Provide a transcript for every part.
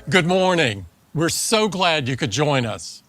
Good morning. We're so glad you could join us.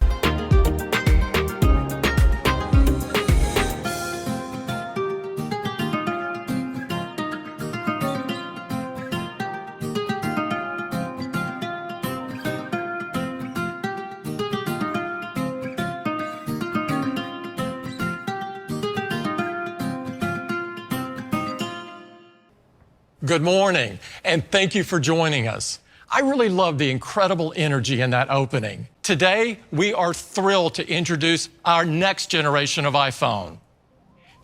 Good morning, and thank you for joining us. I really love the incredible energy in that opening. Today, we are thrilled to introduce our next generation of iPhone.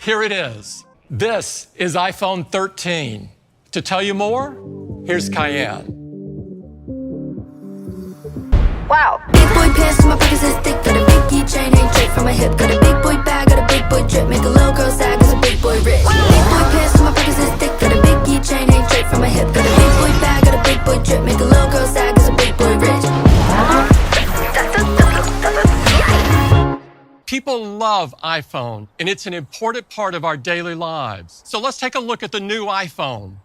Here it is. This is iPhone 13. To tell you more, here's Cayenne. Wow. Big boy pants, my pockets is thick. Got a big keychain, hang straight from my hip. Got a big boy bag, got a big boy drip. Make a little girl sad, cause a big boy rich. Big boy pants, my pockets is thick. Got a big keychain, hang straight from my hip. Got a big boy bag, got a big boy drip. Make a little girl sad, cause a big boy rich. People love iPhone, and it's an important part of our daily lives. So let's take a look at the new iPhone.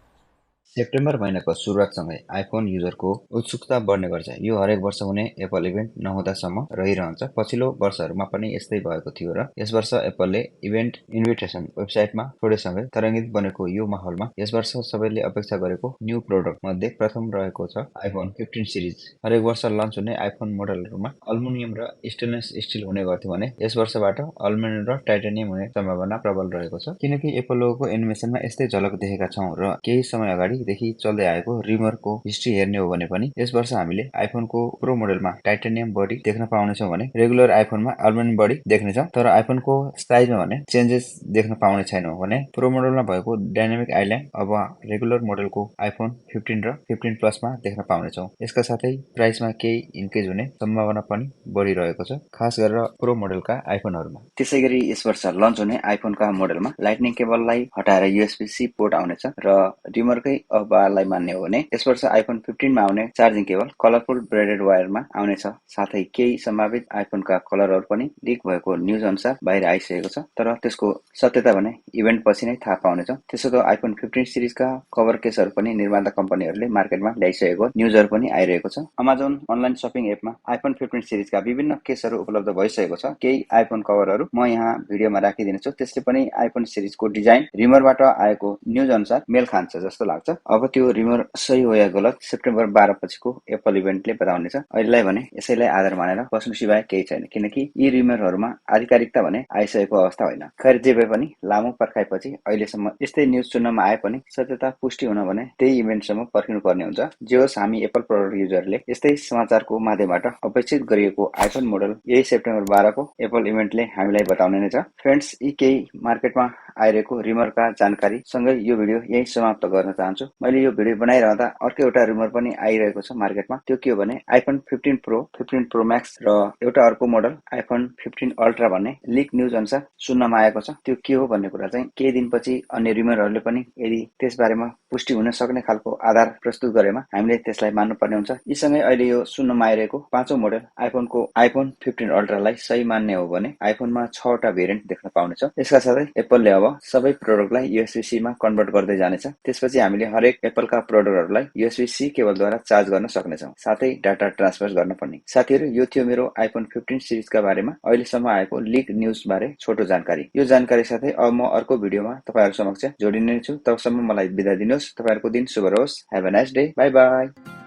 September महिनाको सुरुवातसँगै iPhone युजरको उत्सुकता बढ्ने गर्छ। यो हरेक वर्ष हुने Apple event नहुँदासम्म रहिरहन्छ। पछिल्लो वर्षहरूमा पनि यस्तै भएको थियो र यस वर्ष एप्पलले इभेन्ट इन्भिटेसन वेबसाइटमा छोडेसँगै तरङ्गित बनेको यो माहौलमा यस वर्ष सबैले अपेक्षा गरेको न्यू प्रोडक्ट मध्ये प्रथम रहेको छ आइफोन 15 सिरिज। हरेक वर्ष लन्च हुने आइफोन मोडलहरूमा अल्मुनियम र स्टेनलेस स्टिल हुने गर्थ्यो भने यस वर्षबाट अल्मुनियम र टाइटेनियम हुने सम्भावना प्रबल रहेको छ, किनकि एप्पल लोगोको एनिमेसनमा यस्तै झलक देखेका छौं र केही समय अगाडि देखि चल्दै आएको रिमरको हिस्ट्री हेर्ने हो भने पनि यस वर्ष हामीले आइफोनको प्रो मोडलमा टाइटेनियम बडी देख्न पाउनेछौं भने रेगुलर आइफोनमा अल्मुनियम बडी देख्नेछौं। तर आइफोनको साइजमा भने चेन्जेस देख्न पाउने छैनौं भने प्रो मोडलमा भएको डाइनामिक आइल्यान्ड अब रेगुलर मोडलको आइफोन 15 र 15 प्लसमा देख्न पाउनेछौं। यसका साथै प्राइसमा केही इन्क्रिज हुने सम्भावना पनि बढिरहेको छ, खास गरेर प्रो मोडलका आइफोनहरुमा। त्यसैगरी यस वर्ष लन्च हुने आइफोनका मोडलमा लाइटनिङ केबललाई हटाएर USB-C पोर्ट आउनेछ र रिमरकै अफवाहलाई मान्ने हो भने यस वर्ष आइफोन 15 मा आउने चार्जिङ केबल कलरफुल ब्रेडेड वायरमा आउनेछ। साथै केही सम्भावित आइफोनका कलरहरू पनि लिक भएको न्यूज अनुसार बाहिर आइसकेको छ, तर त्यसको सत्यता भने इभेन्ट पछि नै थाहा पाउनेछौं। त्यसो त आइफोन 15 सिरिजका कभर केसहरू पनि निर्माता कम्पनीहरूले मार्केटमा ल्याइसकेको न्यूजहरू पनि आइरहेको छ। अमेजन अनलाइन शपिङ एपमा आइफोन 15 सिरिजका विभिन्न केसहरू उपलब्ध भइसकेको छ। केही आइफोन कभरहरू म यहाँ भिडियोमा राखिदिनेछु। त्यसले पनि आइफोन सिरिजको डिजाइन रिमरबाट आएको न्यूज अनुसार मेल खान्छ जस्तो लाग्छ। अब त्यो रिमर सही हो या गलत सेप्टेम्बर 12 पछिको एप्पल इभेन्टले बताउनेछ। अहिलेलाई भने यसैलाई आधार मानेर बस्नु सिवाय केही छैन, किनकि यी रिमरहरूमा आधिकारिकता भने आइसकेको अवस्था होइन। खैर जे भए पनि लामो पर्खाइपछि अहिलेसम्म यस्तै न्यूज सुन्नमा आए पनि सत्यता पुष्टि हुन भने त्यही इभेन्टसम्म पर्खिनु पर्ने हुन्छ। जे होस्, हामी एप्पल प्रोडक्ट युजरले यस्तै समाचारको माध्यमबाट अपेक्षित गरिएको आइफोन मोडल यही सेप्टेम्बर 12 को एप्पल इभेन्टले हामीलाई बताउने नै छ। फ्रेन्ड्स, यी केही मार्केटमा आइरहेको रिमरका जानकारी सँगै यो भिडियो यही समाप्त गर्न चाहन्छु। मैले यो भिडियो बनाइरहँदा अर्को एउटा रिमर पनि आइरहेको छ मार्केटमा। त्यो के हो भने आइफोन 15 प्रो, 15 प्रो म्याक्स र एउटा अर्को मोडल आइफोन 15 अल्ट्रा भन्ने लिक न्यूज अनुसार सुन्नमा आएको छ। त्यो के हो भन्ने कुरा चाहिँ केही दिनपछि अन्य रिमरहरूले पनि यदि त्यसबारेमा पुष्टि हुन सक्ने खालको आधार प्रस्तुत गरेमा हामीले त्यसलाई मान्नुपर्ने हुन्छ। यी सँगै अहिले यो सुन्नमा आइरहेको पाँचौं मोडल आइफोनको आइफोन 15 अल्ट्रालाई सही मान्ने हो भने आइफोनमा 6 वटा भेरिएन्ट देख्न पाउनेछ। यसका साथै एप्पलले अब सबै प्रोडक्टलाई USB-C मा कन्भर्ट गर्दै जानेछ। त्यसपछि हामीले हरेक एप्पलका प्रोडक्टहरूलाई USB-C केबलद्वारा चार्ज गर्न सक्नेछौँ, साथै डाटा ट्रान्सफर गर्न पनि। साथीहरू, यो थियो मेरो आइफोन 15 सिरिजका बारेमा अहिलेसम्म आएको लिक न्यूज बारे छोटो जानकारी। यो जानकारी साथै अब म अर्को भिडियोमा तपाईहरु समक्ष जोडिने छु। तबसम्म मलाई बिदा दिनुहोस्। तपाईहरुको दिन शुभ रहोस्। Have a nice day. Bye bye.